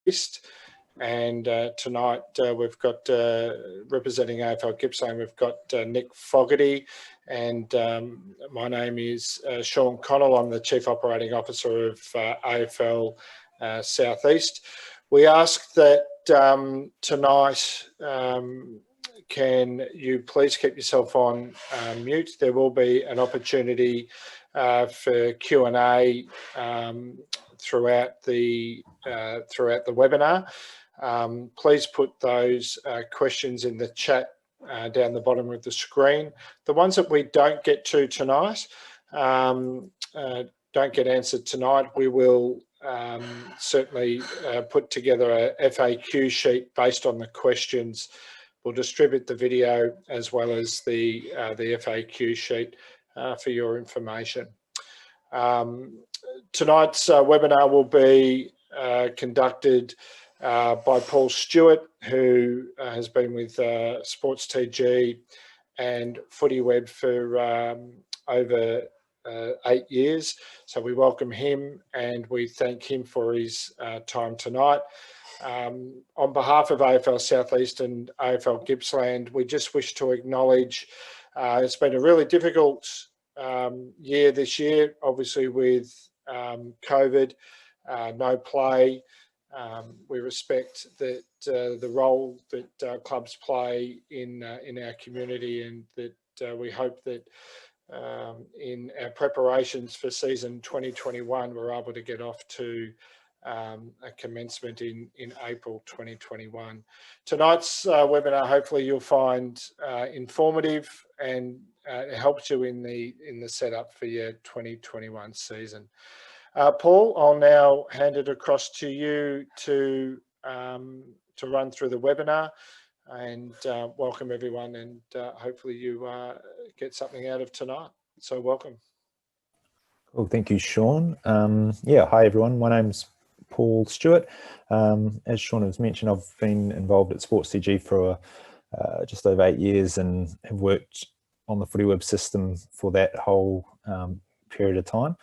Southeast. And tonight we've got representing AFL Gippsland, we've got Nick Fogarty, and my name is Sean Connell. I'm the Chief Operating Officer of AFL Southeast. We ask that tonight, can you please keep yourself on mute? There will be an opportunity for Q&A throughout the webinar. Please put those questions in the chat down the bottom of the screen. The ones that we don't get to tonight, don't get answered tonight, we will certainly put together a FAQ sheet based on the questions. We'll distribute the video as well as the FAQ sheet for your information. Tonight's webinar will be conducted by Paul Stewart, who has been with Sports TG and FootyWeb for over 8 years. So we welcome him and we thank him for his time tonight. On behalf of AFL Southeast and AFL Gippsland, we just wish to acknowledge it's been a really difficult year this year, obviously with COVID, no play. We respect that the role that clubs play in our community, and that we hope that in our preparations for season 2021, we're able to get off to a commencement in April 2021. Tonight's webinar, hopefully you'll find informative and it helps you in the setup for your 2021 season. Paul, I'll now hand it across to you to run through the webinar, and welcome everyone, and hopefully you get something out of tonight. So welcome. Well, thank you, Sean. Yeah, hi everyone. My name's Paul Stewart. As Sean has mentioned, I've been involved at Sports TG for just over 8 years and have worked on the FootyWeb system for that whole period of time.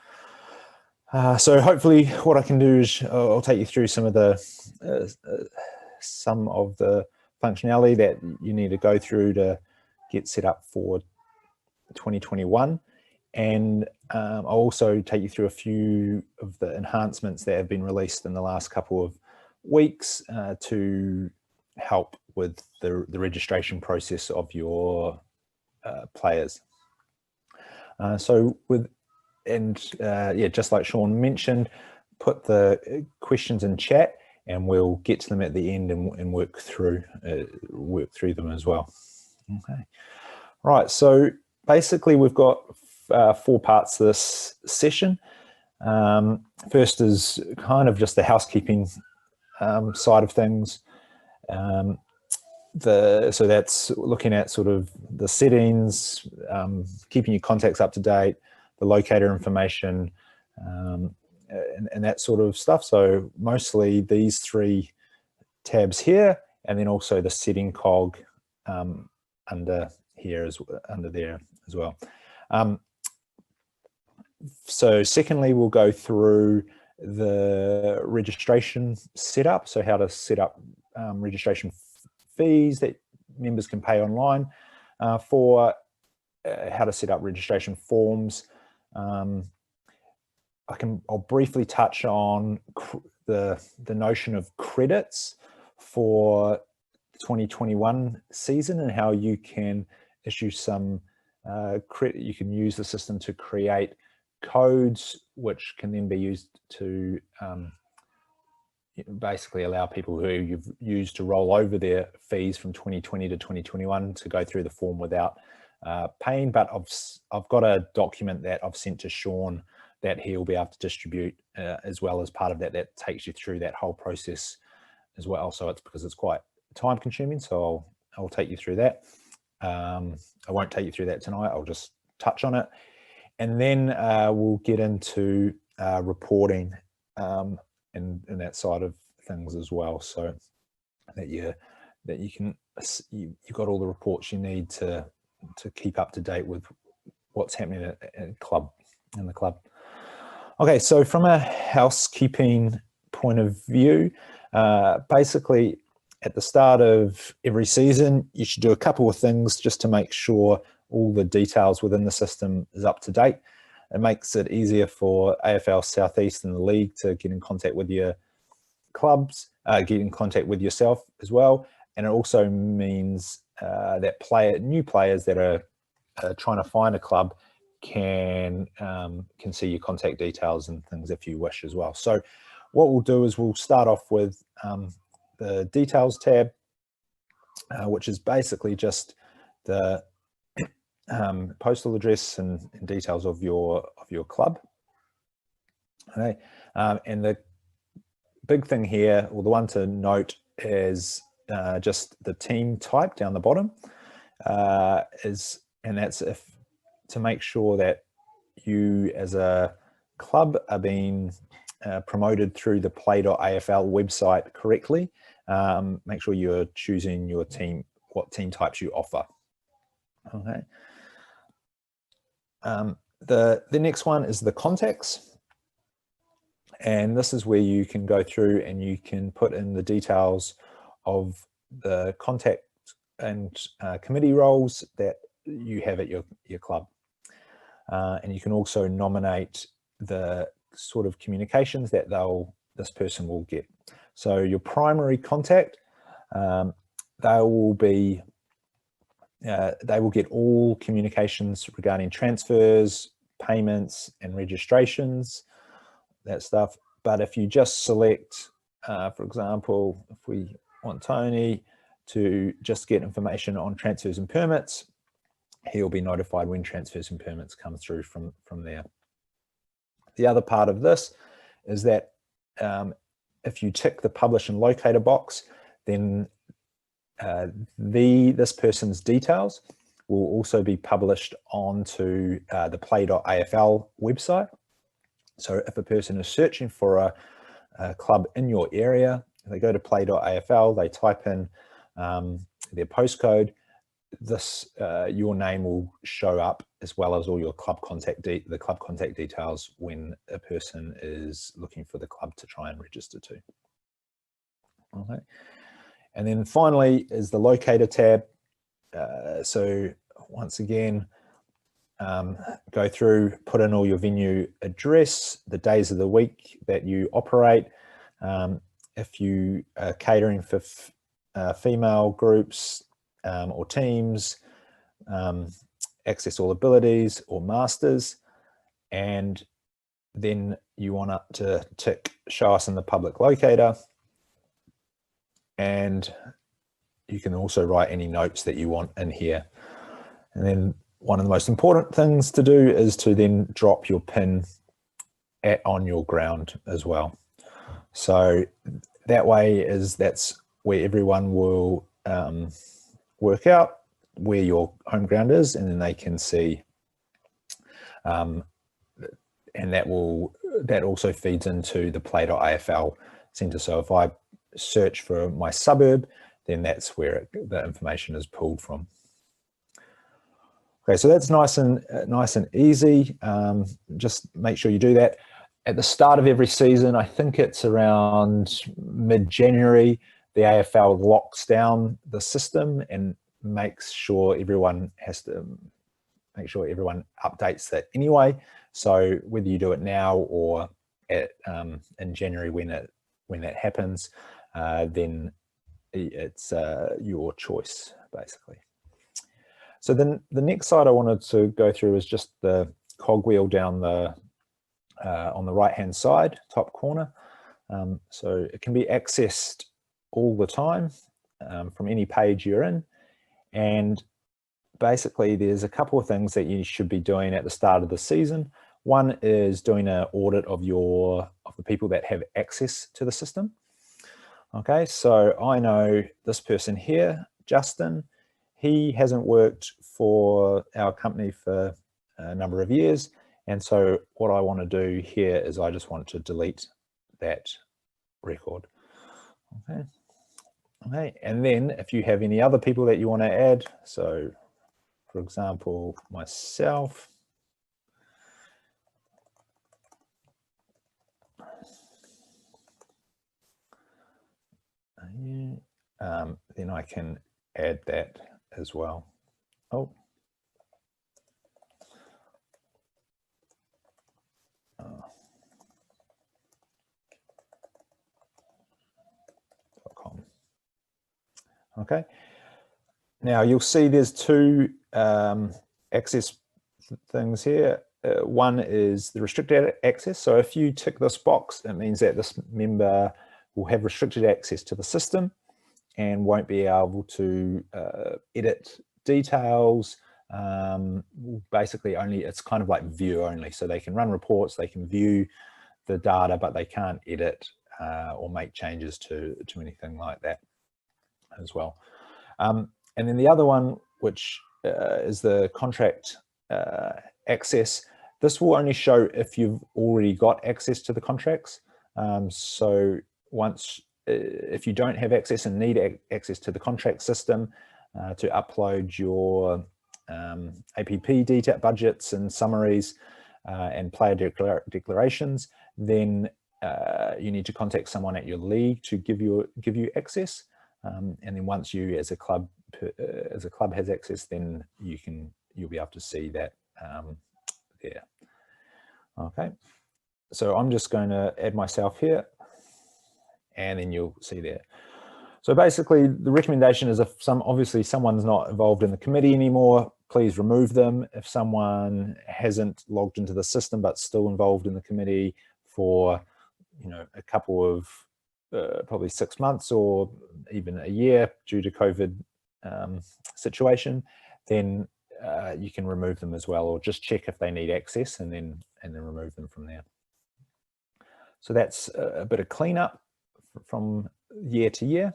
So hopefully what I can do is I'll take you through some of the functionality that you need to go through to get set up for 2021. And I'll also take you through a few of the enhancements that have been released in the last couple of weeks to help with the registration process of your players. Yeah, just like Sean mentioned, put the questions in chat and we'll get to them at the end and work through them as well. Okay, right, so basically we've got 4 parts to this session. First is kind of just the housekeeping side of things. So that's looking at sort of the settings, keeping your contacts up to date, the locator information, and that sort of stuff. So mostly these 3 tabs here, and then also the setting cog under there as well. So secondly, we'll go through the registration setup. So how to set up registration fees that members can pay online, for how to set up registration forms. I'll briefly touch on the notion of credits for the 2021 season and how you can issue some credit. You can use the system to create codes which can then be used to basically allow people who you've used to roll over their fees from 2020 to 2021 to go through the form without paying. But I've got a document that I've sent to Sean that he'll be able to distribute as well as part of that takes you through that whole process as well. So it's because it's quite time consuming, so I'll take you through that. I won't take you through that tonight, I'll just touch on it. And then we'll get into reporting and that side of things as well, so that you've got all the reports you need to keep up to date with what's happening in the club. Okay, so from a housekeeping point of view, Basically, at the start of every season, you should do a couple of things just to make sure all the details within the system is up to date. It makes it easier for AFL Southeast and the league to get in contact with your clubs, get in contact with yourself as well. And it also means that new players that are trying to find a club can see your contact details and things if you wish as well. So what we'll do is we'll start off with the details tab, which is basically just the postal address and details of your club. Okay, and the big thing here, or the one to note, is just the team type down the bottom, and that's to make sure that you as a club are being promoted through the play.afl website correctly. Make sure you're choosing your team, what team types you offer. Okay. The next one is the contacts. And this is where you can go through and you can put in the details of the contact and committee roles that you have at your club. And you can also nominate the sort of communications that this person will get. So your primary contact, they will get all communications regarding transfers, payments, and registrations, that stuff. But if you just select, for example, if we want Tony to just get information on transfers and permits, he'll be notified when transfers and permits come through from there. The other part of this is that if you tick the publish and locator box, then this person's details will also be published onto the play.afl website. So if a person is searching for a club in your area, they go to play.afl, they type in their postcode, your name will show up, as well as all your club contact details when a person is looking for the club to try and register to. Okay. And then finally is the locator tab. So once again, go through, put in all your venue address, the days of the week that you operate. If you are catering for female groups or teams, access all abilities or masters, and then you want to tick show us in the public locator, and you can also write any notes that you want in here. And then one of the most important things to do is to then drop your pin on your ground as well. So that way that's where everyone will work out where your home ground is, and then they can see, and that also feeds into the play.afl center. So if I search for my suburb, then that's where the information is pulled from. Okay, so that's nice and easy. Just make sure you do that. At the start of every season, I think it's around mid-January, the AFL locks down the system and makes sure everyone updates that anyway. So whether you do it now or in January when that happens, then it's your choice, basically. So then the next side I wanted to go through is just the cogwheel down the on the right hand side, top corner. So it can be accessed all the time from any page you're in. And basically there's a couple of things that you should be doing at the start of the season. One is doing an audit of the people that have access to the system. Okay, so I know this person here, Justin, he hasn't worked for our company for a number of years. And so what I want to do here is I just want to delete that record. Okay. Okay, and then if you have any other people that you want to add, so for example, myself, then I can add that as well. Oh. .com. Okay. Now you'll see there's two access things here. One is the restricted access. So if you tick this box, it means that this member will have restricted access to the system and won't be able to edit details. Basically only, it's kind of like view only. So they can run reports, they can view the data, but they can't edit or make changes to anything like that as well. And then the other one, which is the contract access, this will only show if you've already got access to the contracts. So once, if you don't have access and need access to the contract system to upload your APP detail budgets and summaries and player declarations, then you need to contact someone at your league to give you access. And then once you as a club has access, then you'll be able to see that there. Okay, so I'm just going to add myself here, and then you'll see there. So basically the recommendation is if obviously someone's not involved in the committee anymore, please remove them. If someone hasn't logged into the system but still involved in the committee for a couple of probably 6 months or even a year due to COVID situation, then you can remove them as well, or just check if they need access and then remove them from there. So that's a bit of cleanup from year to year,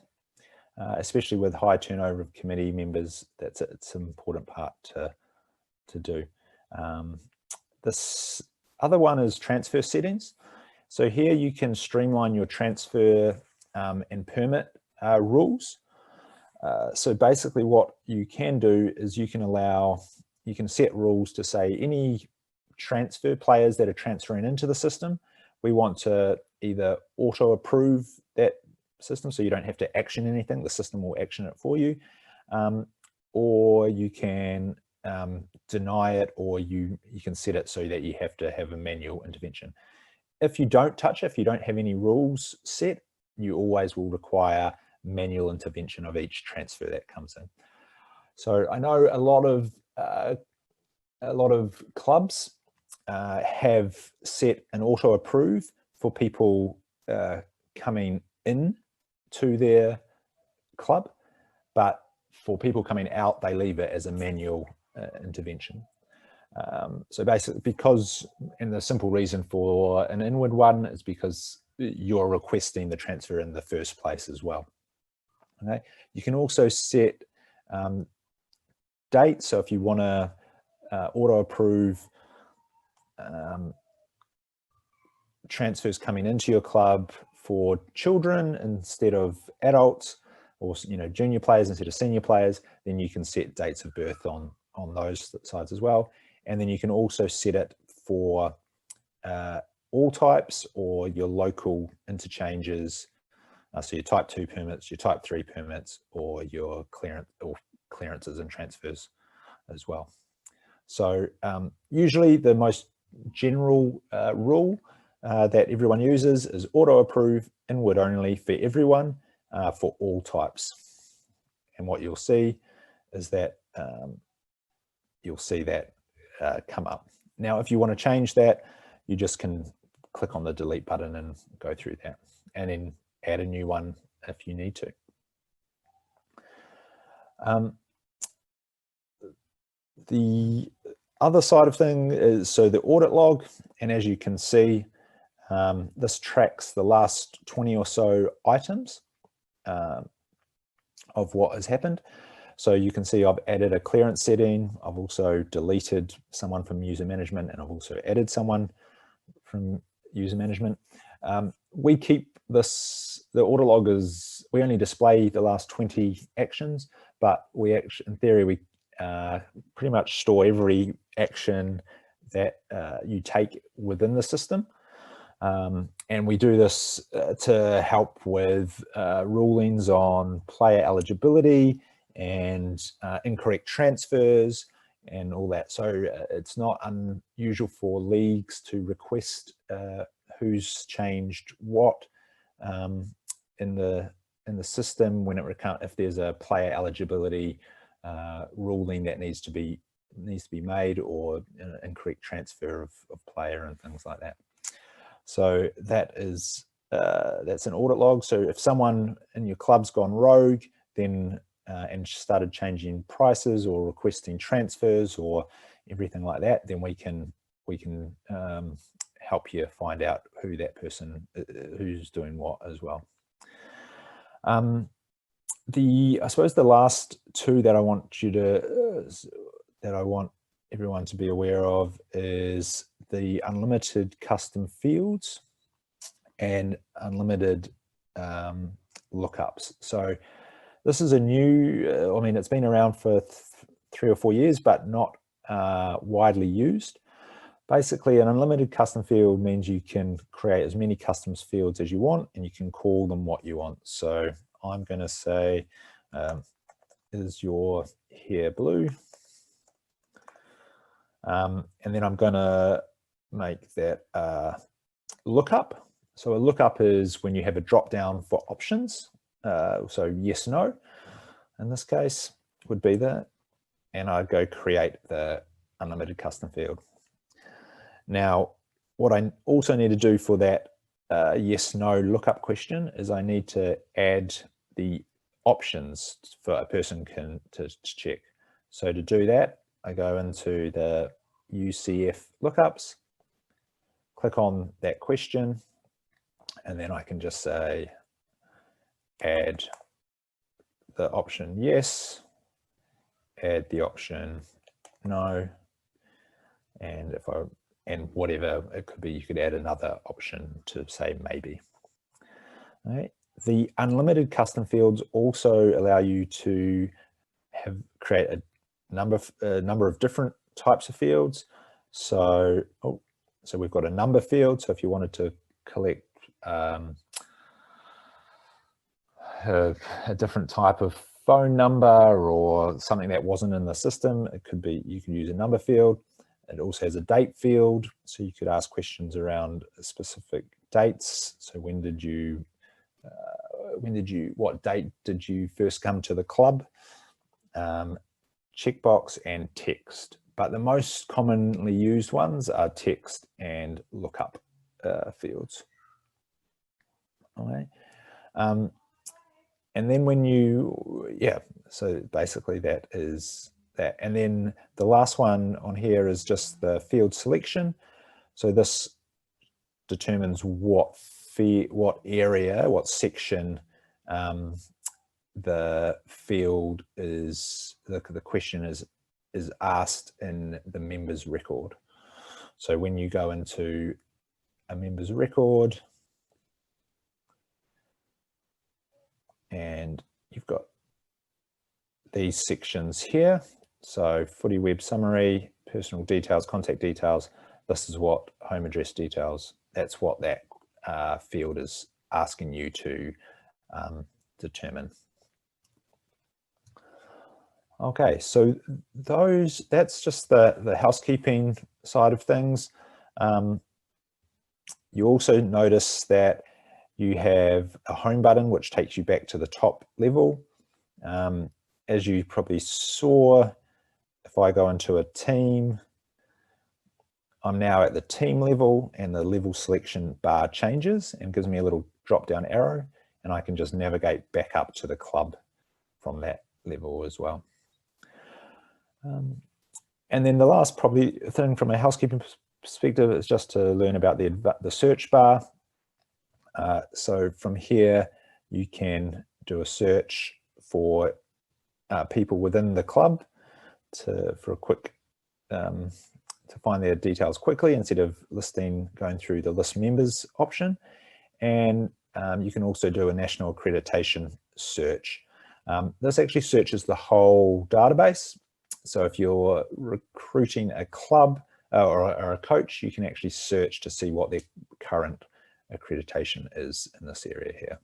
especially with high turnover of committee members. It's an important part to do. This other one is transfer settings. So here you can streamline your transfer and permit rules. So basically what you can do is you can set rules to say any transfer players that are transferring into the system, we want to either auto approve that system so you don't have to action anything, the system will action it for you, or you can deny it, or you can set it so that you have to have a manual intervention. If you don't touch it, if you don't have any rules set, you always will require manual intervention of each transfer that comes in. So I know a lot of clubs have set an auto approve for people coming in to their club, but for people coming out, they leave it as a manual intervention. So basically, because, and the simple reason for an inward one is because you're requesting the transfer in the first place as well. Okay, you can also set dates. So if you want to auto approve transfers coming into your club for children instead of adults, or junior players instead of senior players, then you can set dates of birth on those sides as well. And then you can also set it for all types or your local interchanges. So your type 2 permits, your type 3 permits, or your clearances and transfers as well. So usually the most general rule that everyone uses is auto approve inward only for everyone for all types. And what you'll see is that come up. Now, if you want to change that, you just can click on the delete button and go through that, and then add a new one if you need to. The other side of thing is, so the audit log, and as you can see, this tracks the last 20 or so items of what has happened. So you can see I've added a clearance setting, I've also deleted someone from user management, and I've also added someone from user management. We keep this, the audit log is, we only display the last 20 actions, but we actually, in theory, we pretty much store every action that you take within the system. And we do this to help with rulings on player eligibility and incorrect transfers and all that. So it's not unusual for leagues to request who's changed what in the system when if there's a player eligibility ruling that needs to be made, or incorrect transfer of player and things like that. So that's an audit log. So if someone in your club's gone rogue, then and started changing prices or requesting transfers or everything like that, then we can help you find out who that person who's doing what as well. I suppose the last two that I want everyone to be aware of is the unlimited custom fields and unlimited lookups. So this is a new, I mean, it's been around for 3 or 4 years, but not widely used. Basically, an unlimited custom field means you can create as many custom fields as you want, and you can call them what you want. So I'm going to say, is your hair blue? And then I'm going to make that lookup. So a lookup is when you have a drop down for options. So yes, no, in this case would be that. And I'd go create the unlimited custom field. Now, what I also need to do for that yes, no lookup question is I need to add the options for a person to check. So to do that, I go into the UCF lookups, click on that question, and then I can just say add the option yes, add the option no, and whatever it could be, you could add another option to say maybe. All right. The unlimited custom fields also allow you to create a number of different types of fields. So, so we've got a number field. So if you wanted to collect a different type of phone number or something that wasn't in the system, it could be, you can use a number field. It also has a date field, so you could ask questions around specific dates. So what date did you first come to the club? Checkbox and text, but the most commonly used ones are text and lookup fields. Okay. And then when so basically that is that. And then the last one on here is just the field selection. So this determines what area, what section the field is, the question is asked in the member's record. So when you go into a member's record and you've got these sections here, so FootyWeb summary, personal details, contact details, this is what home address details, that's what that field is asking you to determine. Okay, so that's just the housekeeping side of things. You also notice that you have a home button which takes you back to the top level. As you probably saw, if I go into a team, I'm now at the team level and the level selection bar changes and gives me a little drop down arrow, and I can just navigate back up to the club from that level as well. And then the last probably thing from a housekeeping perspective is just to learn about the search bar. So from here, you can do a search for people within the club for a quick, to find their details quickly instead of going through the list members option. And you can also do a national accreditation search. This actually searches the whole database. So if you're recruiting a club or a coach, you can actually search to see what their current accreditation is in this area here.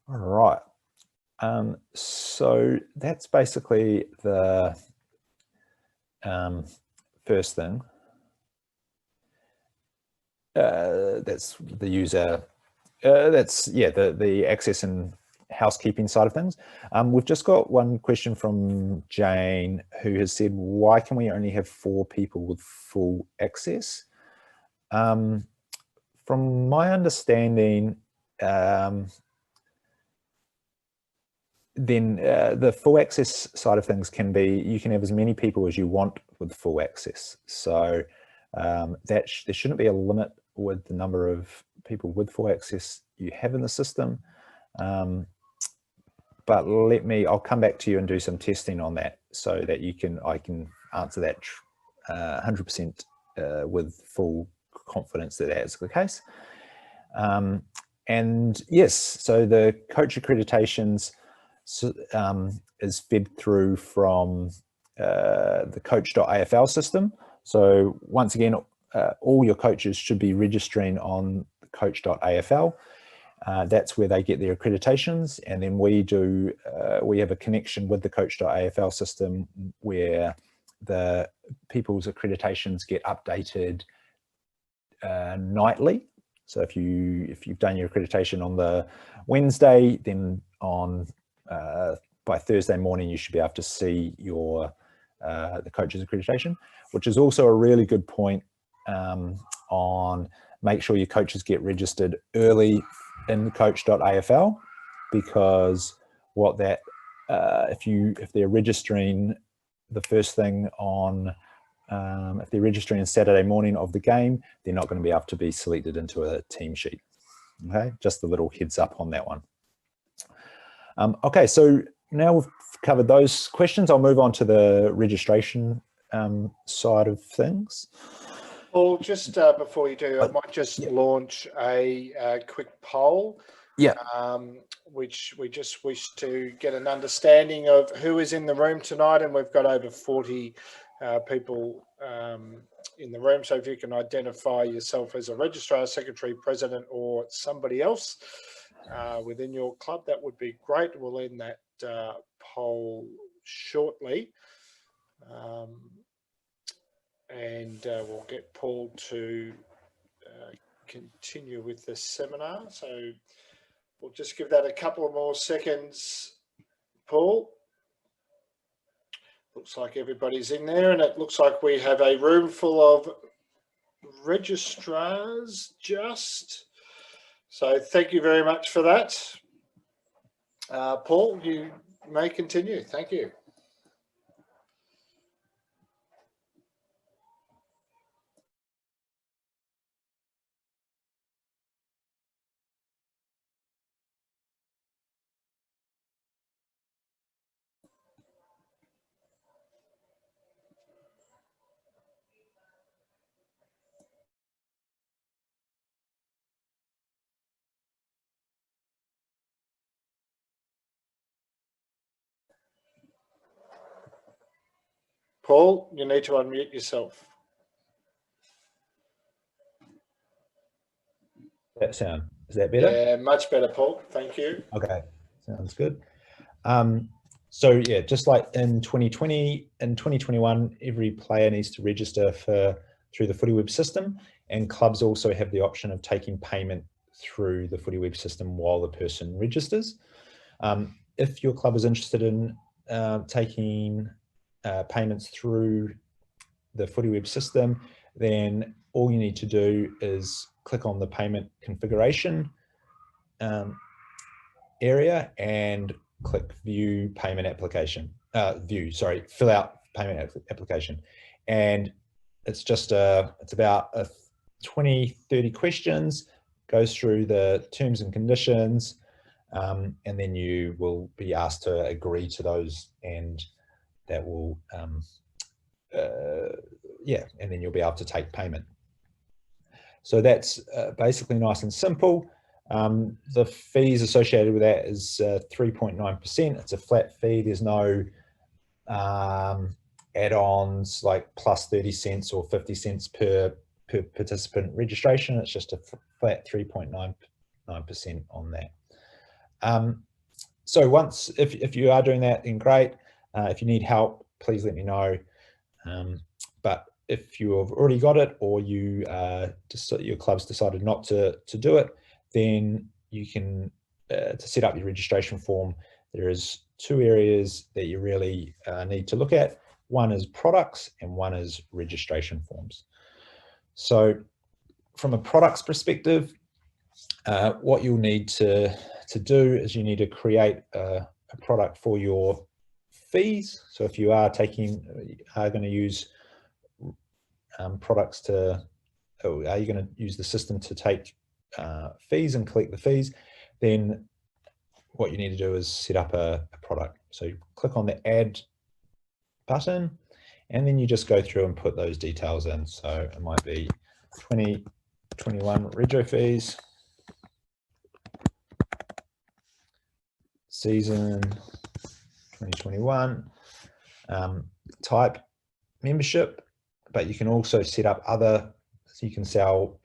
All right. So that's basically the first thing. That's the user, that's, yeah, the access and housekeeping side of things. We've just got one question from Jane, who has said, why can we only have 4 people with full access? From my understanding, then the full access side of things can be, you can have as many people as you want with full access. So there shouldn't be a limit with the number of people with full access you have in the system. But I'll come back to you and do some testing on that so that I can answer that 100% with full confidence that that is the case. And yes, so the coach accreditations is fed through from the coach.afl system. So once again, all your coaches should be registering on the coach.afl. That's where they get their accreditations, and then we have a connection with the coach.afl system where the people's accreditations get updated nightly. So if you've done your accreditation on the Wednesday, then on by Thursday morning you should be able to see your the coach's accreditation, which is also a really good point on make sure your coaches get registered early in coach.afl, because what that if they're registering the first thing on if they're registering Saturday morning of the game, they're not going to be able to be selected into a team sheet. Okay, just a little heads up on that one. Okay, so now we've covered those questions, I'll move on to the registration side of things. Well, just before you do, I might just launch a quick poll. Yeah. Which we just wish to get an understanding of who is in the room tonight, and we've got over 40 people in the room. So if you can identify yourself as a registrar, secretary, president, or somebody else within your club, that would be great. We'll end that poll shortly. And we'll get Paul to continue with the seminar. So we'll just give that a couple of more seconds, Paul. Looks like everybody's in there, and it looks like we have a room full of registrars just. So thank you very much for that. Paul, you may continue. Thank you. Paul, you need to unmute yourself. That sound, is that better? Yeah, much better, Paul. Thank you. Okay, sounds good. So yeah, just like in 2020 and 2021, every player needs to register through the FootyWeb system, and clubs also have the option of taking payment through the FootyWeb system while the person registers. If your club is interested in taking payments through the FootyWeb system, then all you need to do is click on the payment configuration area and click view payment application, fill out payment application. And it's just it's about 20-30 questions, goes through the terms and conditions, and then you will be asked to agree to those, and that will and then you'll be able to take payment. So that's basically nice and simple. The fees associated with that is 3.9%. It's a flat fee. There's no add-ons like plus 30 cents or 50 cents per per participant registration. It's just a flat 3.99% on that. So once, if you are doing that, then great. If you need help, please let me know. But if you have already got it, or you your club's decided not to do it, then you can, to set up your registration form, there is 2 areas that you really need to look at. One is products and one is registration forms. So from a products perspective, what you'll need to do is you need to create a product for your fees. So if you are going to use products to, are you going to use the system to take fees and collect the fees, then what you need to do is set up a product. So you click on the add button, and then you just go through and put those details in. So it might be 2021 rego fees, season 2021, type membership, but you can also set up other, so you can sell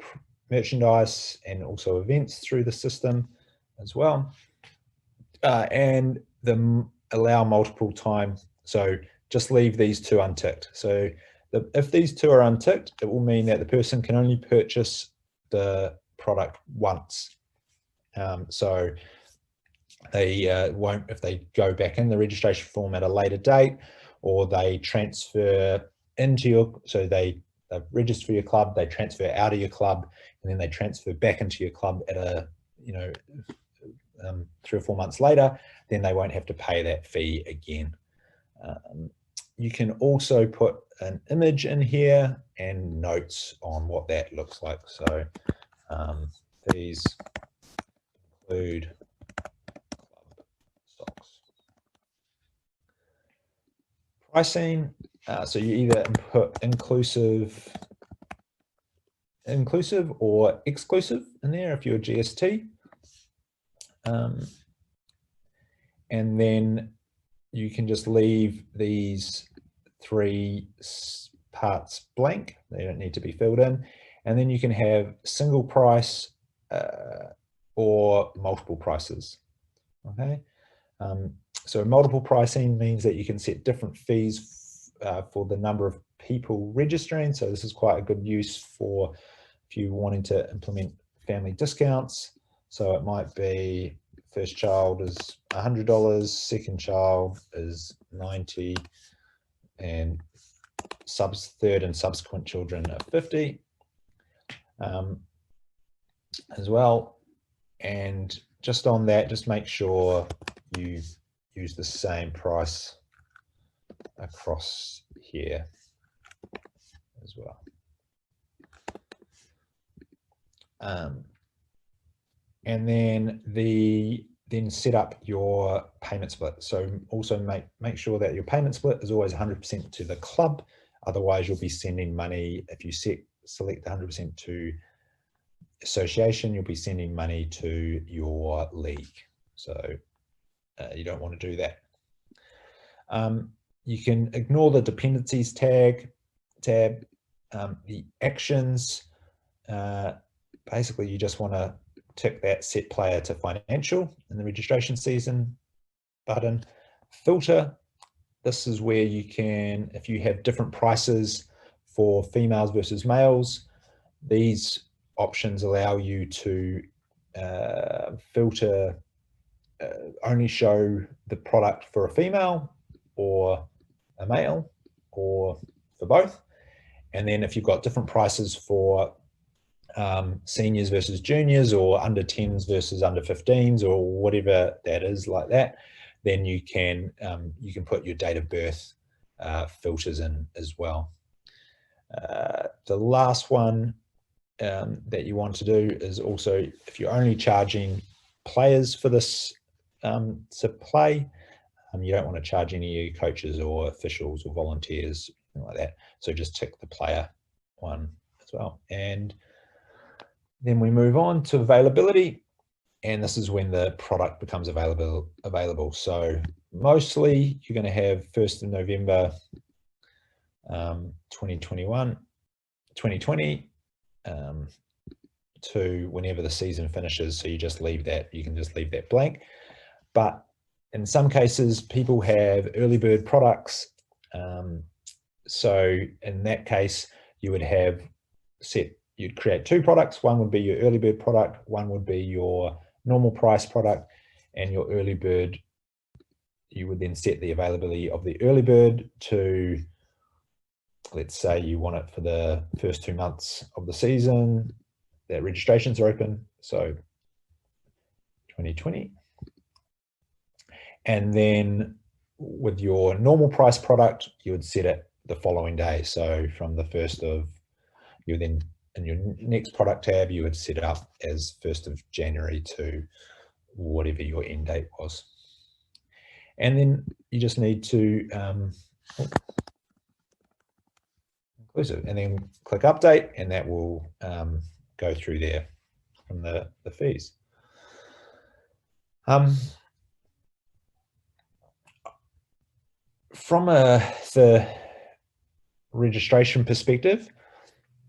merchandise and also events through the system as well. And allow multiple time. So just leave these 2 unticked. So if these 2 are unticked, it will mean that the person can only purchase the product once. So they won't, if they go back in the registration form at a later date, or they transfer into your, so they register for your club, they transfer out of your club, and then they transfer back into your club at a, 3 or 4 months later, then they won't have to pay that fee again. You can also put an image in here and notes on what that looks like. So these include club stocks. Pricing, so you either input inclusive or exclusive in there if you're GST. And then you can just leave these 3 parts blank. They don't need to be filled in. And then you can have single price or multiple prices. Okay. So multiple pricing means that you can set different fees for the number of people registering. So this is quite a good use for if you wanting to implement family discounts. So it might be first child is $100, second child is $90, and third and subsequent children are $50 as well. And just on that, just make sure you use the same price across here as well. And then set up your payment split. So also make sure that your payment split is always 100% to the club. Otherwise, you'll be sending money. If you select 100% to association, you'll be sending money to your league. So you don't want to do that. You can ignore the dependencies tab. The actions, basically you just want to tick that set player to financial in the registration season button. Filter, this is where you can, if you have different prices for females versus males, these options allow you to filter, only show the product for a female or a male, or for both. And then if you've got different prices for seniors versus juniors, or under 10s versus under 15s, or whatever that is like that, then you can put your date of birth filters in as well. The last one that you want to do is also, if you're only charging players for this to play, you don't want to charge any coaches or officials or volunteers, anything like that. So just tick the player one as well. And then we move on to availability, and this is when the product becomes available. So mostly you're going to have 1st of November 2020, to whenever the season finishes. So you just leave that, you can just leave that blank. But in some cases, people have early bird products. So in that case, you would have you'd create 2 products. One would be your early bird product, one would be your normal price product, and your early bird, you would then set the availability of the early bird to, let's say you want it for the first 2 months of the season that registrations are open, so 2020. And then with your normal price product, you would set it the following day. So from the 1st of, you then in your next product tab, you would set it up as 1st of January to whatever your end date was. And then you just need to inclusive, and then click update, and that will go through there from the fees. From the registration perspective,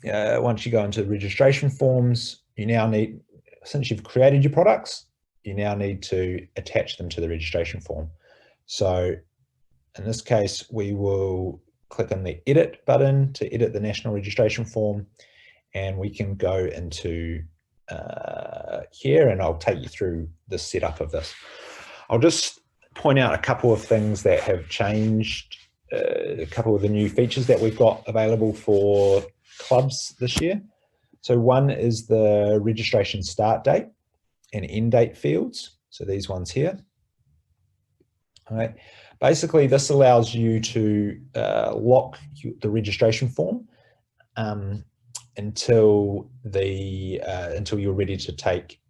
once you go into the registration forms, you now need, since you've created your products, you now need to attach them to the registration form. So in this case, we will click on the edit button to edit the national registration form, and we can go into here, and I'll take you through the setup of this. I'll just point out a couple of things that have changed, a couple of the new features that we've got available for clubs this year. So one is the registration start date and end date fields. So these ones here. All right. Basically, this allows you to lock the registration form until you're ready to take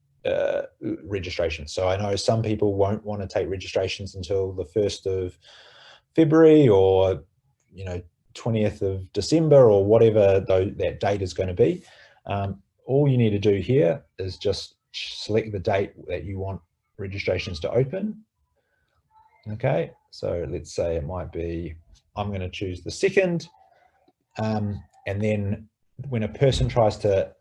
registration. So I know some people won't want to take registrations until the 1st of February or 20th of December or whatever that date is going to be. All you need to do here is just select the date that you want registrations to open. Okay, so let's say it might be, I'm going to choose the 2nd, and then when a person tries to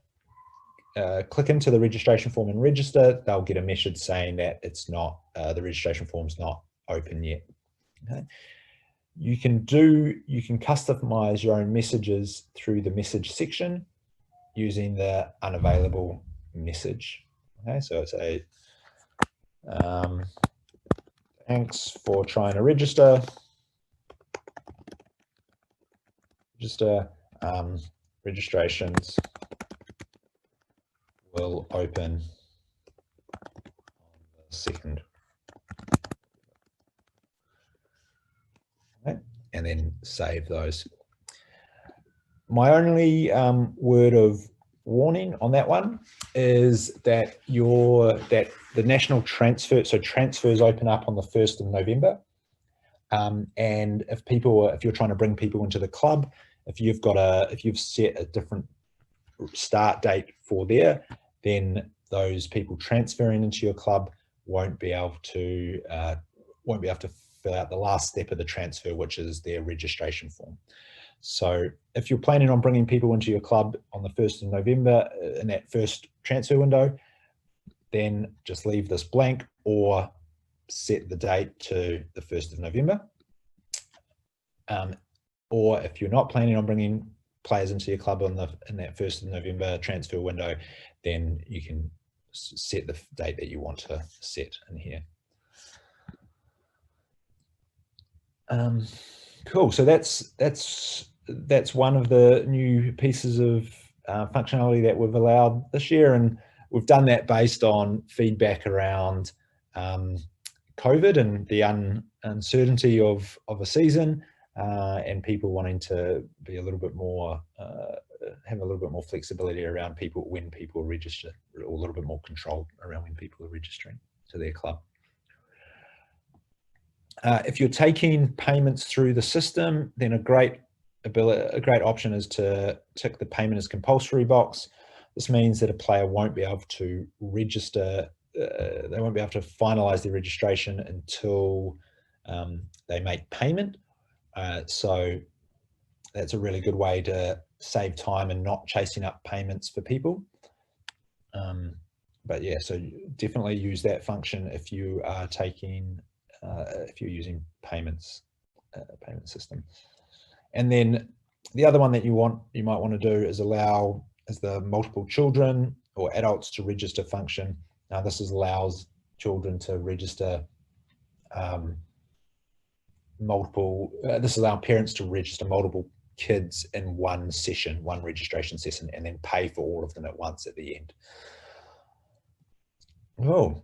click into the registration form and register, they'll get a message saying that it's not, the registration form's not open yet. Okay. You can customize your own messages through the message section using the unavailable message. Okay, so it's a thanks for trying to register. Registrations will open on the 2nd. Okay. And then save those. My only word of warning on that one is that the national transfer, so transfers open up on the 1st of November. And if you're trying to bring people into the club, if you've set a different start date for there, then those people transferring into your club won't be able to fill out the last step of the transfer, which is their registration form. So if you're planning on bringing people into your club on the 1st of November in that first transfer window, then just leave this blank or set the date to the 1st of November. Or if you're not planning on bringing players into your club in that 1st of November transfer window, then you can set the date that you want to set in here. Cool. So that's one of the new pieces of functionality that we've allowed this year, and we've done that based on feedback around COVID and the uncertainty of a season, and people wanting to be a little bit more, have a little bit more flexibility around when people register, or a little bit more control around when people are registering to their club. If you're taking payments through the system, then a great option is to tick the payment as compulsory box. This means that a player won't be able to register, they won't be able to finalize their registration until they make payment. So that's a really good way to save time and not chasing up payments for people. But yeah, so definitely use that function if you are taking, if you're using payments, payment system. And then the other one that you might want to do is allow the multiple children or adults to register function. Now this allows children to register this allows parents to register multiple kids in one session, one registration session, and then pay for all of them at once at the end. Oh,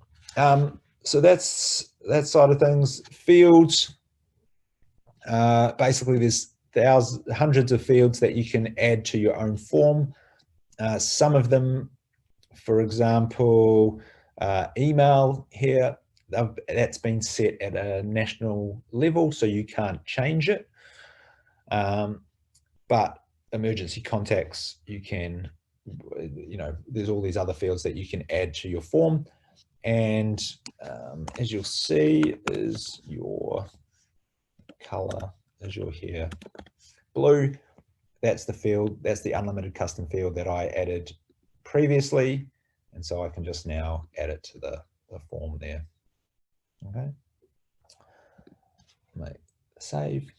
so that's that side of things. Fields, basically there's hundreds of fields that you can add to your own form. Some of them, for example, email here, that's been set at a national level, so you can't change it. But emergency contacts, you can, there's all these other fields that you can add to your form. And as you'll see, is your color, as you'll hear, blue. That's the field, that's the unlimited custom field that I added previously. And so I can just now add it to the form there. Okay. Save.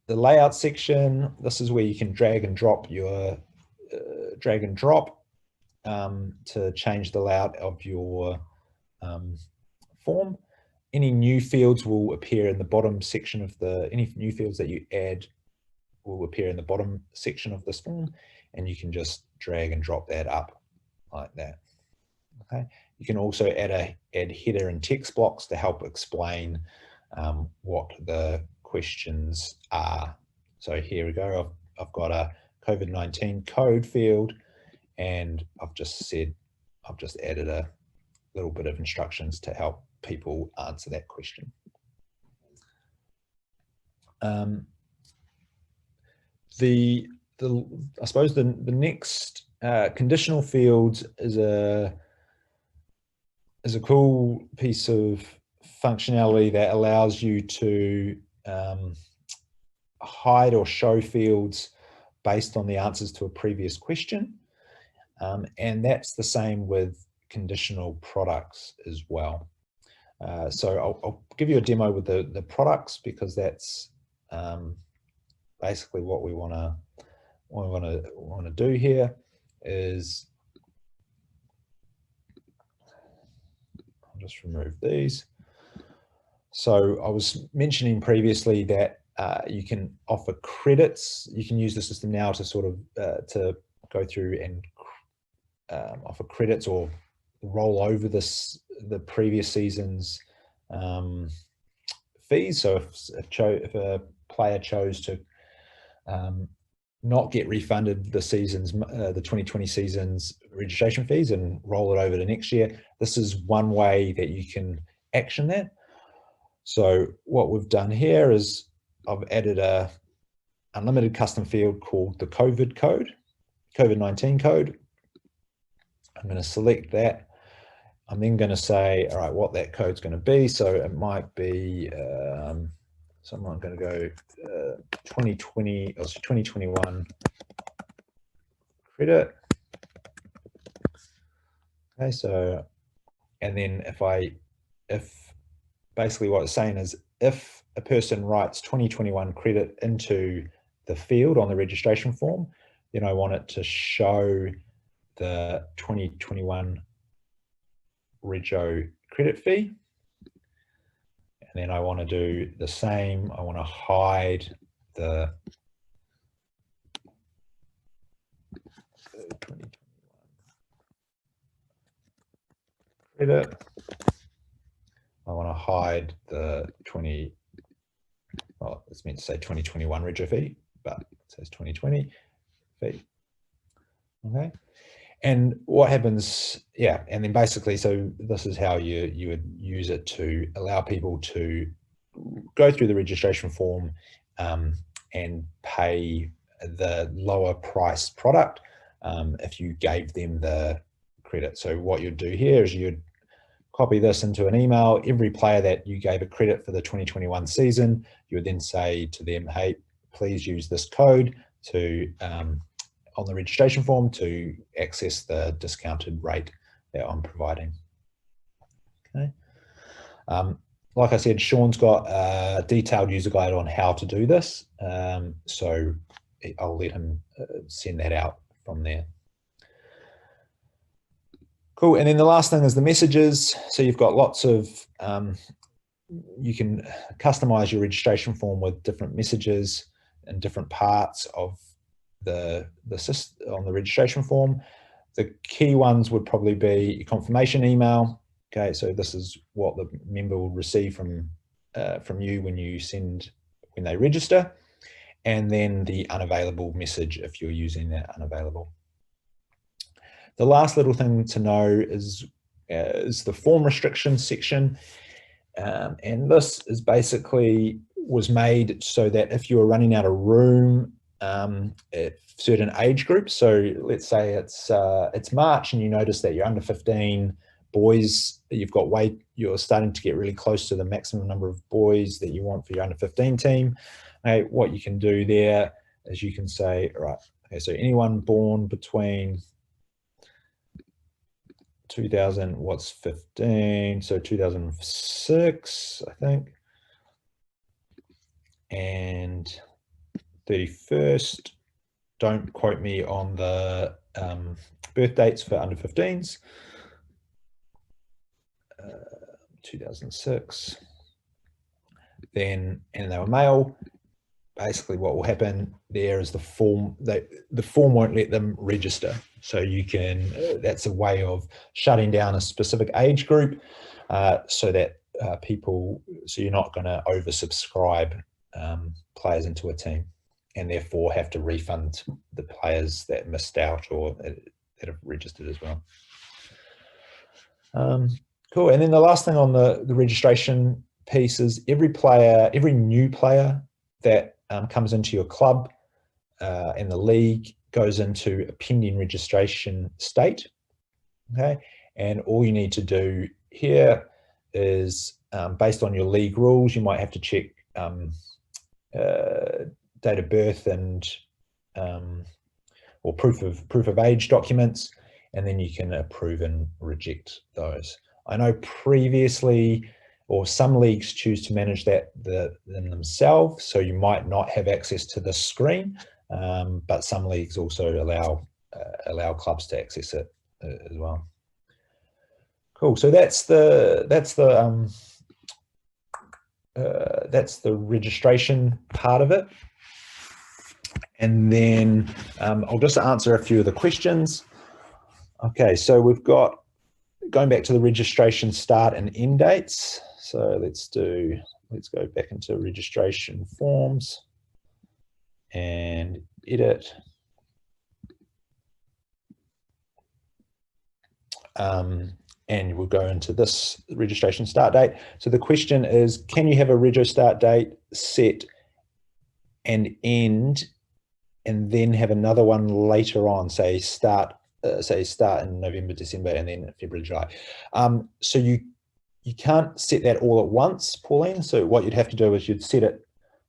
The layout section, this is where you can drag and drop your to change the layout of your form. Any new fields will appear in the bottom section of any new fields that you add will appear in the bottom section of this form, and you can just drag and drop that up like that. Okay. You can also add header and text blocks to help explain what the questions are. So here we go. I've got a COVID-19 code field, and I've just added a little bit of instructions to help people answer that question. I suppose the next conditional fields is a cool piece of functionality that allows you to hide or show fields based on the answers to a previous question. And that's the same with conditional products as well. So I'll give you a demo with the products, because that's basically what we want to do here. Is I'll just remove these. So I was mentioning previously that you can offer credits. You can use the system now to sort of to go through and offer credits or roll over the previous season's fees. So if a player chose to not get refunded the 2020 season's registration fees and roll it over to next year, this is one way that you can action that. So what we've done here is I've added a unlimited custom field called the COVID-19 code. I'm going to select that. I'm then going to say, all right, what that code's going to be. So it might be, so I'm going to go 2020 or 2021 credit. Okay, so, and then if basically what it's saying is, if a person writes 2021 credit into the field on the registration form, then I want it to show the 2021 rego credit fee. And then I want to do the same. I want to hide the 2021 credit. I want to hide the it's meant to say 2021 rego fee, but it says 2020 fee. Okay. And what happens, and then basically, so this is how you would use it to allow people to go through the registration form and pay the lower price product if you gave them the credit. So what you'd do here is you'd copy this into an email. Every player that you gave a credit for the 2021 season, you would then say to them, hey, please use this code to on the registration form to access the discounted rate that I'm providing. Okay. Like I said, Sean's got a detailed user guide on how to do this, so I'll let him send that out from there. Cool, and then the last thing is the messages. So you've got lots of, you can customize your registration form with different messages and different parts of the system on the registration form. The key ones would probably be your confirmation email. Okay, so this is what the member will receive from you when they register, and then the unavailable message if you're using that unavailable. The last little thing to know is the form restrictions section, and this is basically was made so that if you are running out of room at certain age groups, so let's say it's March and you notice that you're under 15 boys, you're starting to get really close to the maximum number of boys that you want for your under 15 team. What you can do there is you can say, right, okay, so anyone born between 2015, so 2006, I think, and 31st, don't quote me on the birth dates for under 15s, 2006, then, and they were male. Basically what will happen there is the form won't let them register. So you can, that's a way of shutting down a specific age group so that so you're not going to oversubscribe players into a team and therefore have to refund the players that missed out or that have registered as well. Cool, and then the last thing on the registration piece is every new player that comes into your club and the league goes into a pending registration state. Okay, and all you need to do here is based on your league rules, you might have to check date of birth and or proof of age documents, and then you can approve and reject those. I know previously, or some leagues choose to manage that themselves, so you might not have access to this screen, but some leagues also allow clubs to access it as well. Cool. So that's the registration part of it, and then I'll just answer a few of the questions. Okay, so we've got, going back to the registration start and end dates. So let's go back into registration forms and edit. And we'll go into this registration start date. So the question is, can you have a rego start date set and end, and then have another one later on, say start in November, December, and then February, July. So you can't set that all at once, Pauline. So what you'd have to do is you'd set it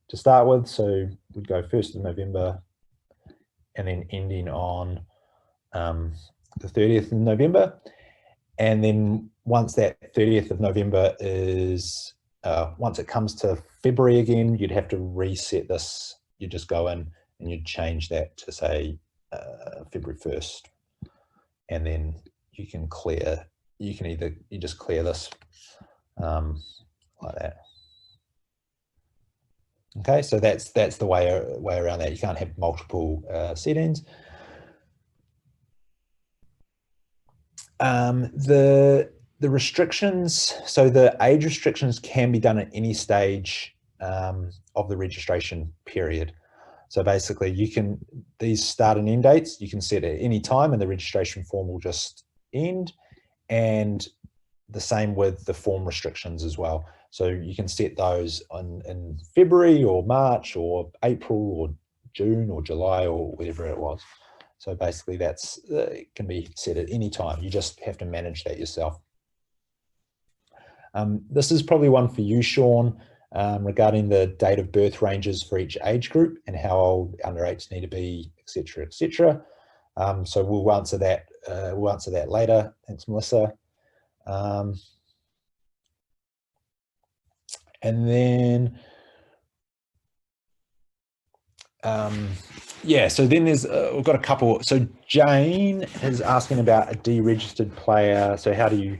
to start with. So we'd go 1st of November and then ending on the 30th of November. And then once that 30th of November is, once it comes to February again, you'd have to reset this. You just go in and you'd change that to say February 1st. And then you can just clear this like that. Okay, so that's the way around that. You can't have multiple settings. The restrictions, so the age restrictions can be done at any stage of the registration period. So basically these start and end dates, you can set at any time and the registration form will just end, and the same with the form restrictions as well. So you can set those in February or March or April or June or July or whatever it was. So basically it can be set at any time. You just have to manage that yourself. This is probably one for you, Sean. regarding the date of birth ranges for each age group and how old under 8s need to be, etc., etc. So we'll answer that. We'll answer that later. Thanks, Melissa. And then, yeah, so then there's, we've got a couple. So Jane is asking about a deregistered player. So how do you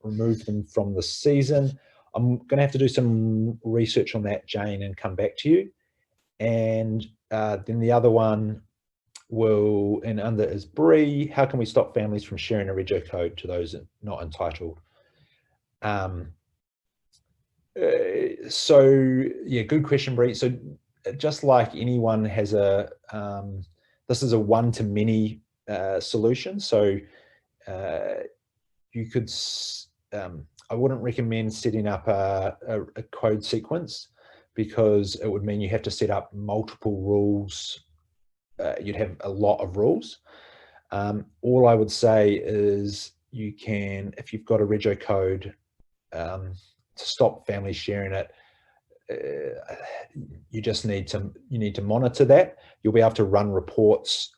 remove them from the season? I'm going to have to do some research on that, Jane, and come back to you. And then the other one will, and under is Bree, how can we stop families from sharing a rego code to those not entitled? So yeah, good question, Bree. So just like anyone has a, this is a one-to-many solution. So you could, I wouldn't recommend setting up a code sequence, because it would mean you have to set up multiple rules. You'd have a lot of rules. All I would say is you can, if you've got a rego code, to stop families sharing it, you just need to monitor that. You'll be able to run reports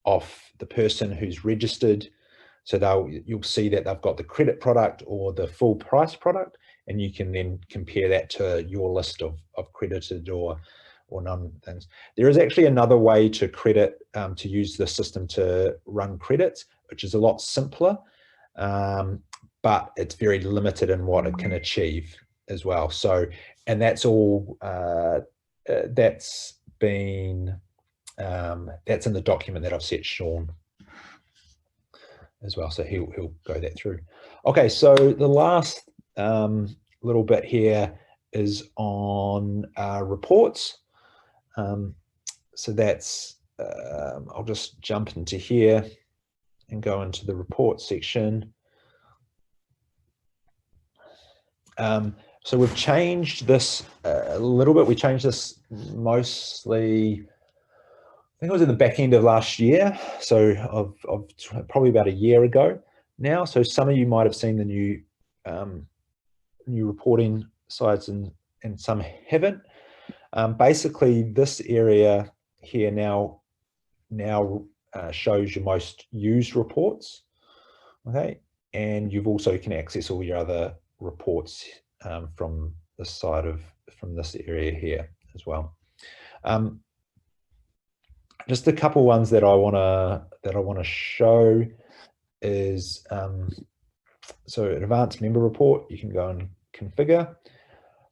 off the person who's registered, so you'll see that they've got the credit product or the full price product, and you can then compare that to your list of credited or none things. There is actually another way to credit, to use the system to run credits, which is a lot simpler, but it's very limited in what it can achieve as well. So, and that's all, that's been, that's in the document that I've set Sean as well. So he'll go that through. Okay, so the last little bit here is on reports. So that's, I'll just jump into here and go into the report section. So we've changed this a little bit. We changed this mostly, I think it was in the back end of last year. So of probably about a year ago now. So some of you might have seen the new new reporting sites and some haven't. Basically, this area here now shows your most used reports. Okay, and you've also can access all your other reports from this side from this area here as well. Just a couple ones that I wanna show is so an advanced member report. You can go and configure.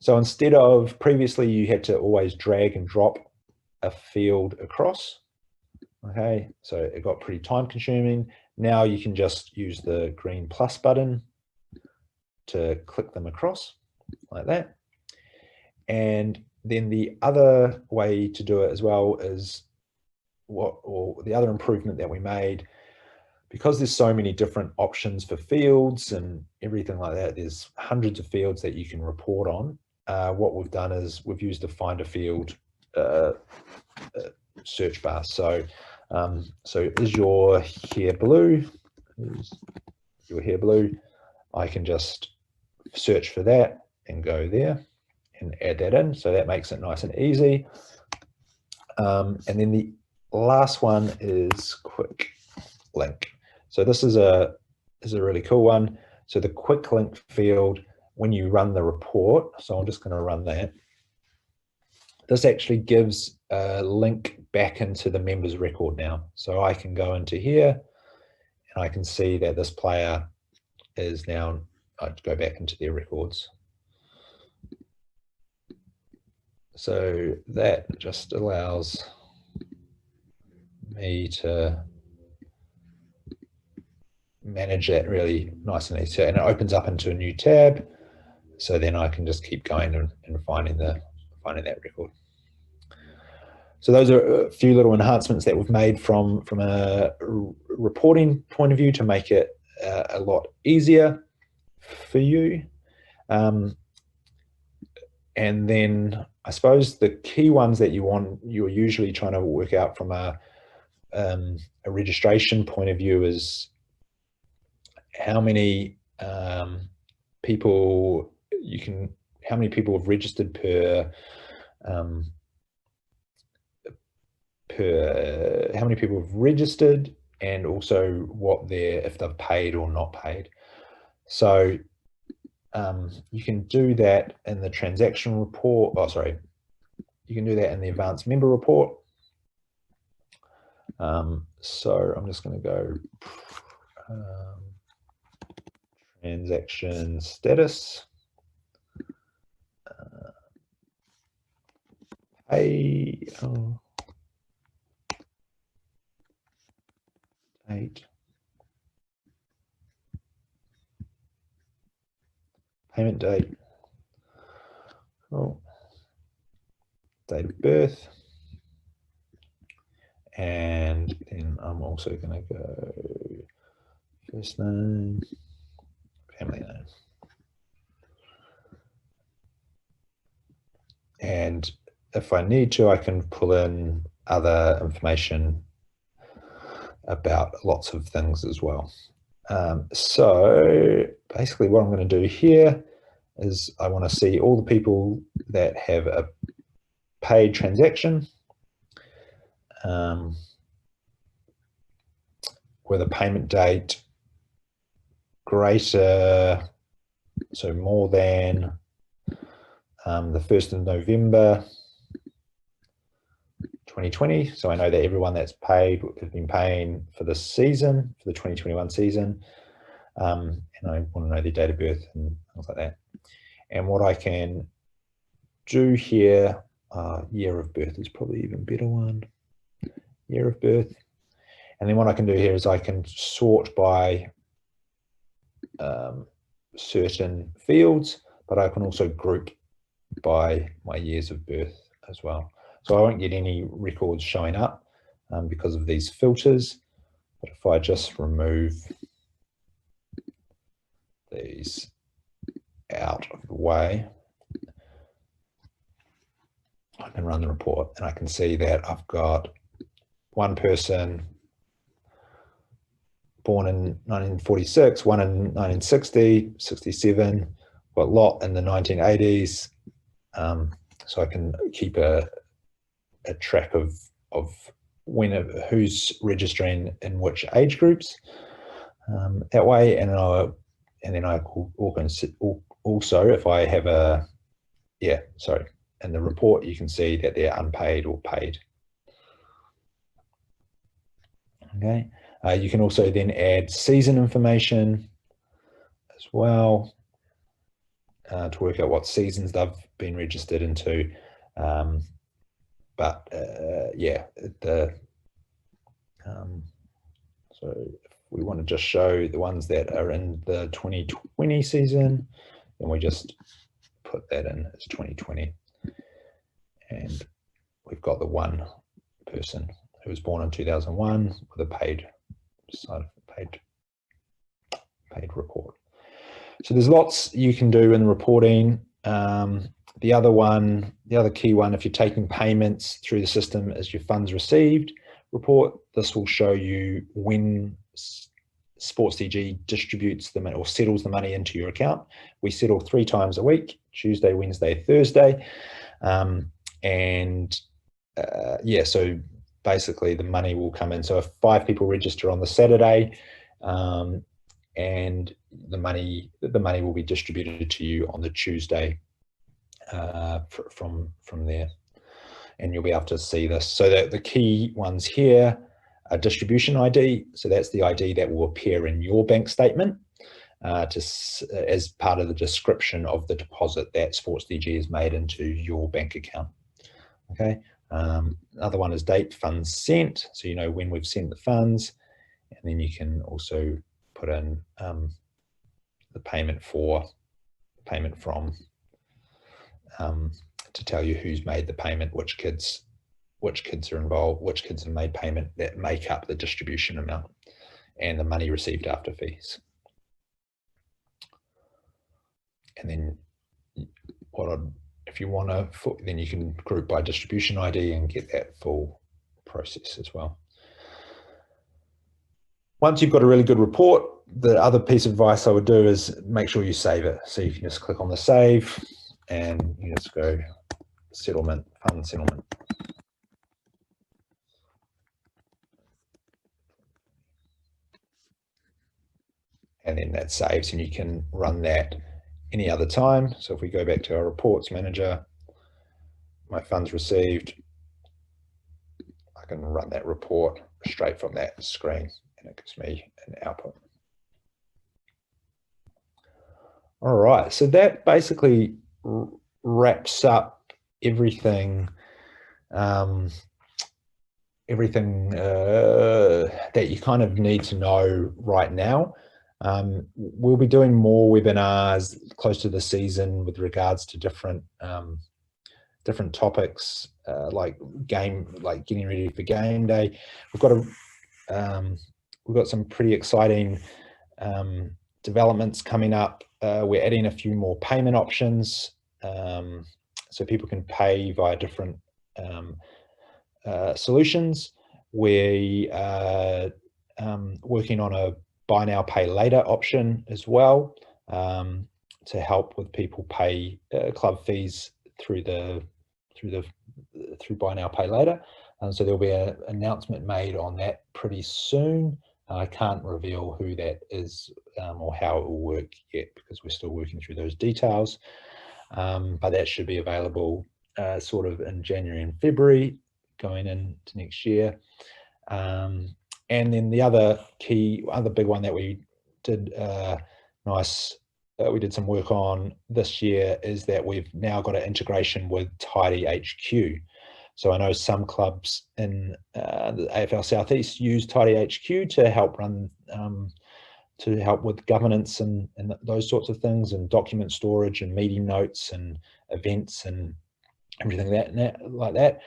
So instead of previously you had to always drag and drop a field across. Okay, so it got pretty time consuming. Now you can just use the green plus button to click them across like that. And then the other way to do it as well is or the other improvement that we made, because there's so many different options for fields and everything like that, there's hundreds of fields that you can report on. What we've done is we've used the find a field search bar. So so is your hair blue? Is your hair blue? I can just search for that and go there and add that in. So that makes it nice and easy. And then the last one is quick link. So this is a really cool one. So the quick link field, when you run the report, so I'm just going to run that. This actually gives a link back into the members record now. So I can go into here and I can see that this player is now, I'd go back into their records. So that just allows me to manage that really nice and easy. And it opens up into a new tab. So then I can just keep going and finding that record. So those are a few little enhancements that we've made from a reporting point of view to make it a lot easier for you. And then I suppose the key ones that you're usually trying to work out from a registration point of view is how many people you can how many people have registered per how many people have registered, and also what if they've paid or not paid. So you can do that in the transaction report. Oh, sorry. You can do that in the advanced member report. So I'm just going to go transaction status. Date. Payment date. Cool. Date of birth. And then I'm also going to go first name, family name. And if I need to, I can pull in other information about lots of things as well. So basically what I'm going to do here is I want to see all the people that have a paid transaction with a payment date greater, so more than the 1st of November 2020. So I know that everyone that's paid has been paying for the season, for the 2021 season. And I want to know their date of birth and things like that. And what I can do here, year of birth is probably even better one, year of birth. And then what I can do here is I can sort by certain fields, but I can also group by my years of birth as well. So I won't get any records showing up because of these filters. But if I just remove these out of the way, I can run the report and I can see that I've got one person born in 1946, one in 1960, 67, got a lot in the 1980s. So I can keep a track of who's registering in which age groups that way. And then I also, if I have in the report, you can see that they're unpaid or paid. Okay. You can also then add season information as well to work out what seasons they've been registered into. So if we want to just show the ones that are in the 2020 season, then we just put that in as 2020. And we've got the one person who was born in 2001 with a paid report. So there's lots you can do in reporting. The other key one, if you're taking payments through the system, is your funds received report. This will show you when Sports DG distributes them or settles the money into your account. We settle 3 times a week, Tuesday, Wednesday, Thursday. So basically the money will come in. So if 5 people register on the Saturday, and the money will be distributed to you on the Tuesday from there, and you'll be able to see this. So that the key ones here are distribution ID. So that's the ID that will appear in your bank statement as part of the description of the deposit that Sports DG has made into your bank account. Okay. Another one is date funds sent, so you know when we've sent the funds, and then you can also put in the payment from to tell you who's made the payment, which kids are involved, which kids have made payment that make up the distribution amount, and the money received after fees. And then if you want to, then you can group by distribution ID and get that full process as well. Once you've got a really good report, the other piece of advice I would do is make sure you save it. So you can just click on the save and you just go settlement, fund settlement. And then that saves, and you can run that any other time. So if we go back to our reports manager, my funds received, I can run that report straight from that screen, and it gives me an output. All right, so that basically wraps up everything that you kind of need to know right now. We'll be doing more webinars close to the season with regards to different topics, like getting ready for game day. We've got some pretty exciting developments coming up. We're adding a few more payment options, so people can pay via different solutions. We are working on a buy now, pay later option as well, to help with people pay club fees through buy now, pay later. So there'll be an announcement made on that pretty soon. I can't reveal who that is or how it will work yet, because we're still working through those details. But that should be available sort of in January and February going into next year. And then the other big one that we did we did some work on this year is that we've now got an integration with Tidy HQ. So I know some clubs in the AFL Southeast use Tidy HQ to help run, to help with governance and those sorts of things, and document storage and meeting notes and events and everything like that.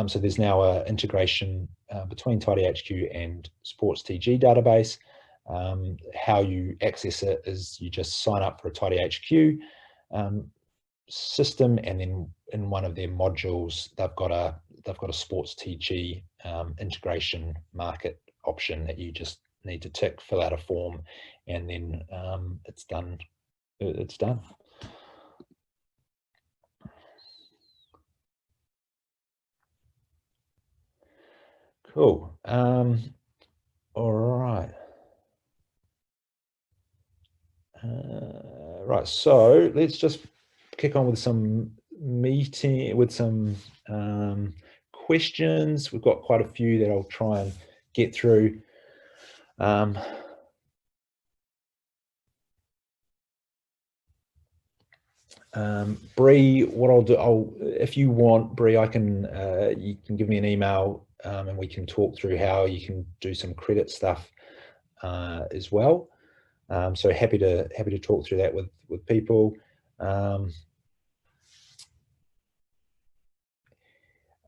So there's now an integration between Tidy HQ and Sports TG database. How you access it is you just sign up for a Tidy HQ system, and then in one of their modules they've got a Sports TG integration market option that you just need to tick, fill out a form, and then it's done. Cool. All right. Right, so let's just kick on with some questions. We've got quite a few that I'll try and get through. Bree, what I'll do, if you want, Bree, you can give me an email and we can talk through how you can do some credit stuff as well. So happy to talk through that with people.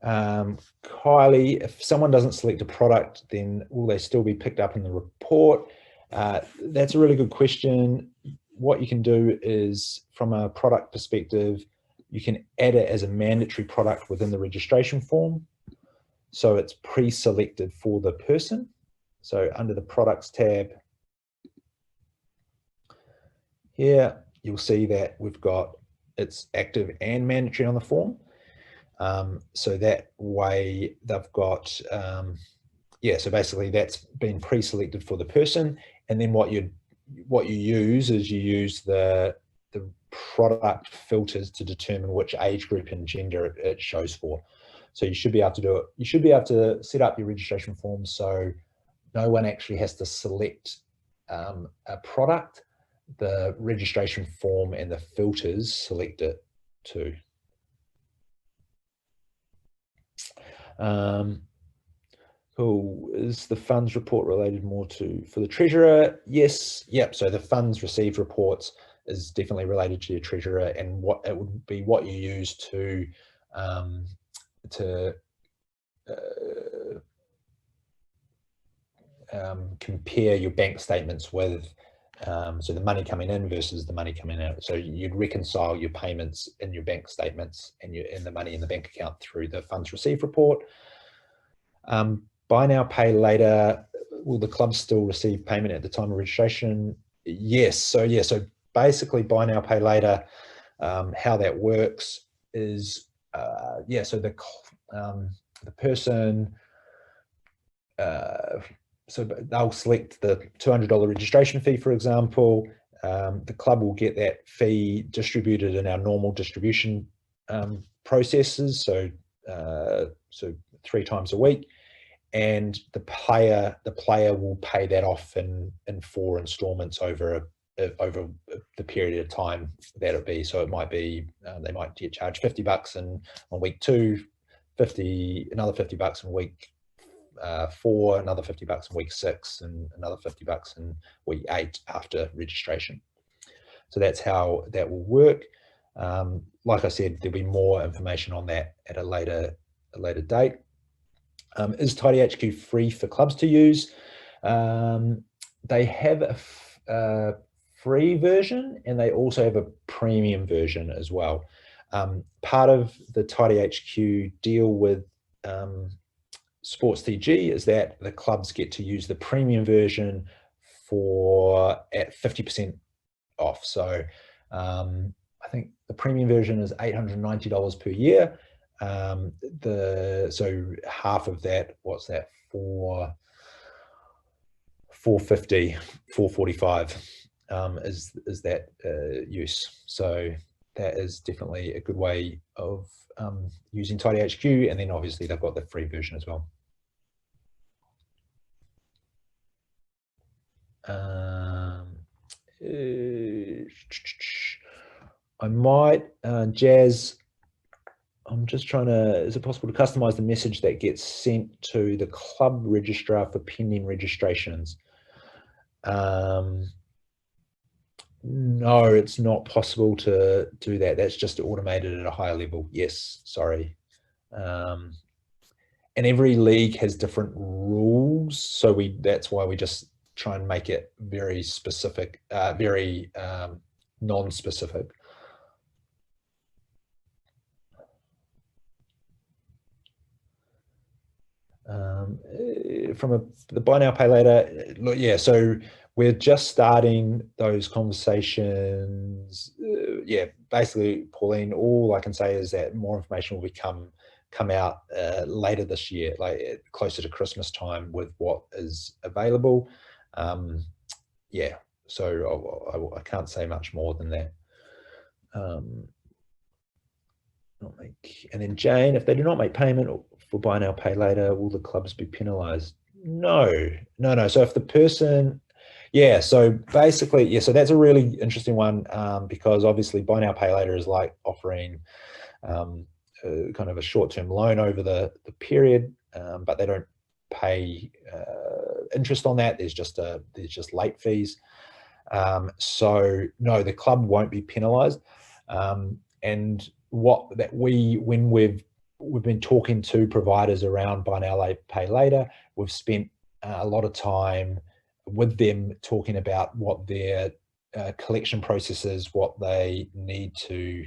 Kylie, if someone doesn't select a product, then will they still be picked up in the report? That's a really good question. What you can do is, from a product perspective, you can add it as a mandatory product within the registration form. So it's pre-selected for the person. So under the products tab here, you'll see that we've got it's active and mandatory on the form. So that way they've got, so basically that's been pre-selected for the person. And then what you use is you use the product filters to determine which age group and gender it shows for. So you should be able to do it. You should be able to set up your registration form so no one actually has to select a product. The registration form and the filters select it too. Cool. Is the funds report related more for the treasurer? Yes. Yep. So the funds received reports is definitely related to your treasurer, and what it would be what you use to compare your bank statements with, so the money coming in versus the money coming out. So you'd reconcile your payments in your bank statements and the money in the bank account through the funds received report. Buy now, pay later. Will the club still receive payment at the time of registration? Yes. So basically, buy now, pay later. How that works is, yeah, so the person, so they'll select the $200 registration fee, for example. The club will get that fee distributed in our normal distribution processes, so 3 times a week, and the player will pay that off in 4 installments over the period of time that it'll be. So it might be they might get charged $50 on week 2, another $50 in week 4, another $50 in week 6, and another $50 in week 8 after registration. So that's how that will work. Like I said, there'll be more information on that at a later date. Is TidyHQ free for clubs to use? They have a free version, and they also have a premium version as well. Part of the TidyHQ deal with Sports TG is that the clubs get to use the premium version at 50% off. So I think the premium version is $890 per year. So half of that, what's that, $450, $445 is that use. So that is definitely a good way of using TidyHQ, and then obviously they've got the free version as well. I might, Jazz, I'm just trying to, is it possible to customize the message that gets sent to the club registrar for pending registrations? No, it's not possible to do that. That's just automated at a higher level. Yes, sorry. And every league has different rules, so that's why we just try and make it very specific, very non-specific. From the buy now, pay later, look, yeah, so we're just starting those conversations. Yeah, basically, Pauline, all I can say is that more information will come out later this year, like closer to Christmas time, with what is available. Yeah, so I can't say much more than that. And then Jane, if they do not make payment for buy now, pay later, will the clubs be penalized? No. So if the person, yeah, so basically, yeah, so that's a really interesting one, because obviously buy now, pay later is like offering kind of a short-term loan over the period, but they don't pay interest on that. There's just late fees. So no, the club won't be penalized. And when we've been talking to providers around buy now, pay later, we've spent a lot of time with them talking about what their collection process is, what they need to,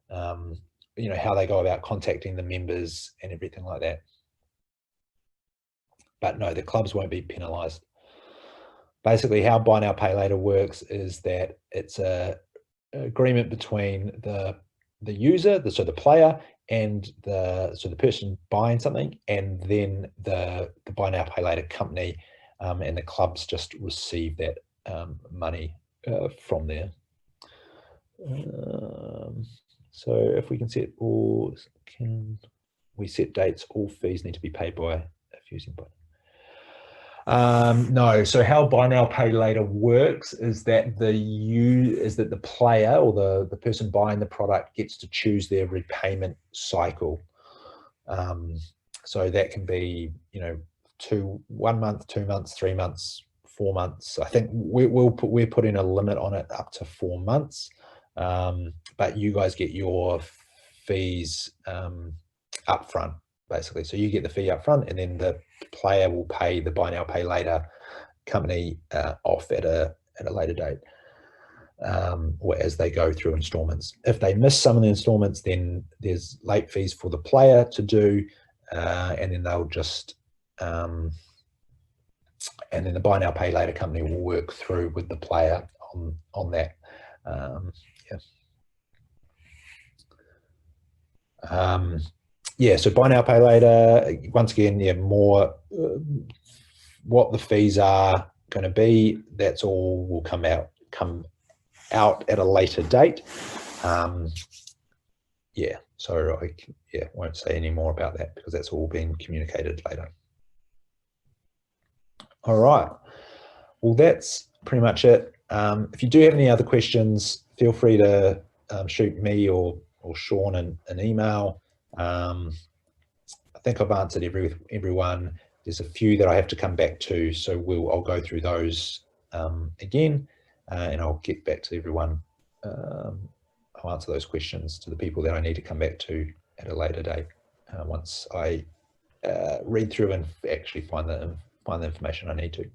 how they go about contacting the members and everything like that. But no, the clubs won't be penalized. Basically, how buy now, pay later works is that it's an agreement between the user, so the player, and the person buying something, and then the buy now, pay later company, and the clubs just receive that money from there. So if we can set set dates, all fees need to be paid by if using buy. No, so how buy now, pay later works is that the player or the person buying the product gets to choose their repayment cycle. So that can be 1 month, 2 months, 3 months, 4 months. I think we're putting a limit on it up to 4 months, but you guys get your fees up front, basically. So you get the fee up front, and then the player will pay the buy now, pay later company off at a later date, or as they go through installments. If they miss some of the installments, then there's late fees for the player to do, and then they'll just and then the buy now, pay later company will work through with the player on that. Yeah. Yeah, so buy now, pay later. Once again, yeah, more what the fees are going to be. That's all will come out at a later date. Yeah, so I won't say any more about that because that's all been communicated later. All right. Well, that's pretty much it. If you do have any other questions, feel free to shoot me or Sean an email. I think I've answered everyone. There's a few that I have to come back to, so I'll go through those again, and I'll get back to everyone. I'll answer those questions to the people that I need to come back to at a later date once I read through and actually find the information I need to.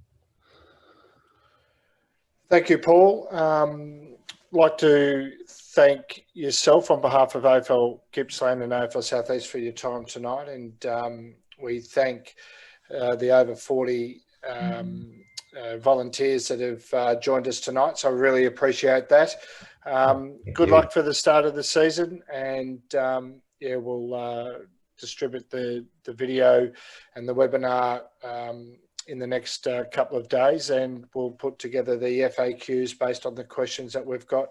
Thank you, Paul. I'd like to thank yourself on behalf of AFL Gippsland and AFL Southeast for your time tonight, and we thank the over 40 volunteers that have joined us tonight, so I really appreciate that. Good luck for the start of the season, and yeah, we'll distribute the video and the webinar in the next couple of days, and we'll put together the FAQs based on the questions that we've got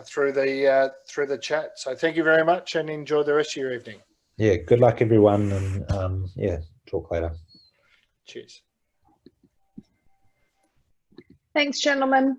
through the chat. So thank you very much, and enjoy the rest of your evening. Yeah, good luck everyone, and yeah, talk later. Cheers. Thanks, gentlemen.